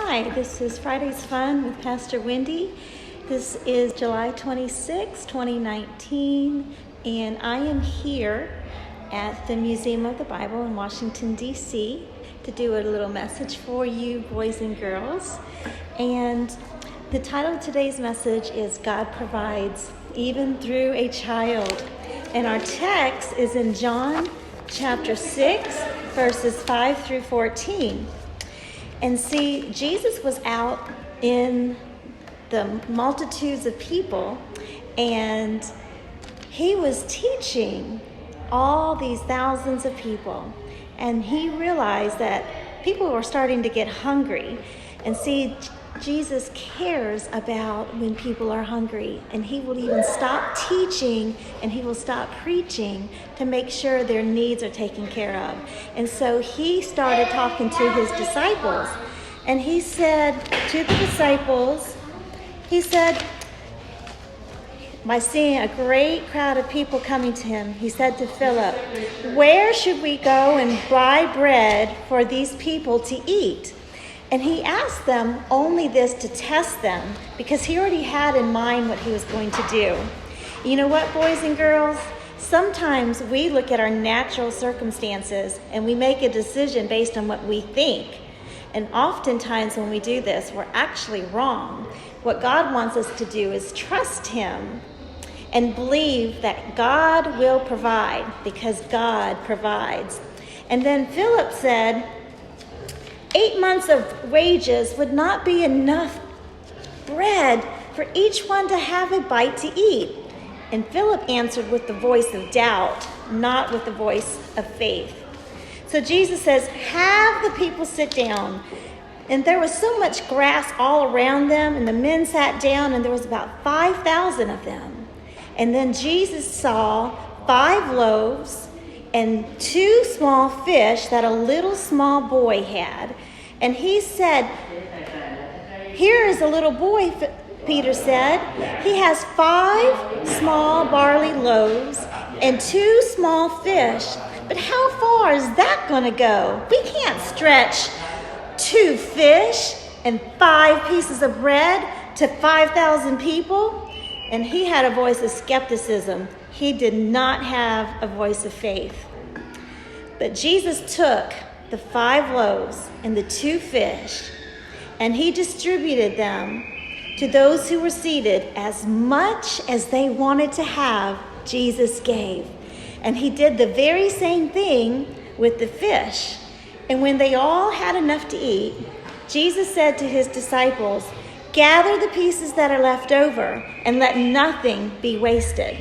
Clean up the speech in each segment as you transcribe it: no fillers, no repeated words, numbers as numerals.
Hi, this is Friday's Fun with Pastor Wendy. This is July 26, 2019, and I am here at the Museum of the Bible in Washington, D.C. to do a little message for you, boys and girls. And the title of today's message is God Provides Even Through a Child. And our text is in John chapter 6, verses 5 through 14. And see, Jesus was out in the multitudes of people, and he was teaching all these thousands of people. And he realized that people were starting to get hungry. And see, Jesus cares about when people are hungry, and he will even stop teaching and he will stop preaching to make sure their needs are taken care of. And so he started talking to his disciples, and he said to the disciples, by seeing a great crowd of people coming to him, he said to Philip, "Where should we go and buy bread for these people to eat?" And he asked them only this to test them, because he already had in mind what he was going to do. You know what, boys and girls? Sometimes we look at our natural circumstances and we make a decision based on what we think. And oftentimes when we do this, we're actually wrong. What God wants us to do is trust him and believe that God will provide, because God provides. And then Philip said, 8 months of wages would not be enough bread for each one to have a bite to eat. And Philip answered with the voice of doubt, not with the voice of faith. So Jesus says, have the people sit down. And there was so much grass all around them, and the men sat down, and there was about 5,000 of them. And then Jesus saw 5 loaves and 2 small fish that a little small boy had. And he said, "Here is a little boy," Peter said. "He has 5 small barley loaves and 2 small fish. But how far is that going to go? We can't stretch 2 fish and 5 pieces of bread to 5,000 people." And he had a voice of skepticism. He did not have a voice of faith. But Jesus took the 5 loaves and the 2 fish, and he distributed them to those who were seated. As much as they wanted to have, Jesus gave. And he did the very same thing with the fish. And when they all had enough to eat, Jesus said to his disciples, "Gather the pieces that are left over and let nothing be wasted."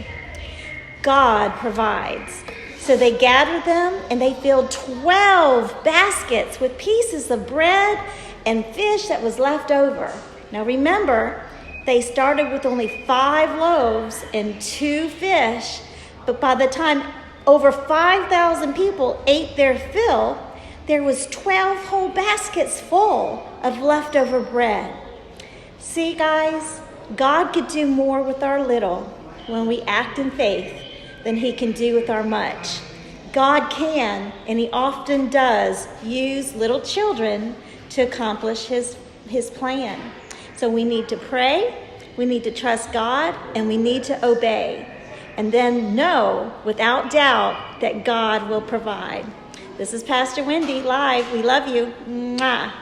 God provides. So they gathered them, and they filled 12 baskets with pieces of bread and fish that was left over. Now remember, they started with only 5 loaves and 2 fish, but by the time over 5,000 people ate their fill, there was 12 whole baskets full of leftover bread. See, guys, God could do more with our little when we act in faith than he can do with our much. God can, and he often does, use little children to accomplish his plan. So we need to pray, we need to trust God, and we need to obey. And then know without doubt that God will provide. This is Pastor Wendy live. We love you. Mwah.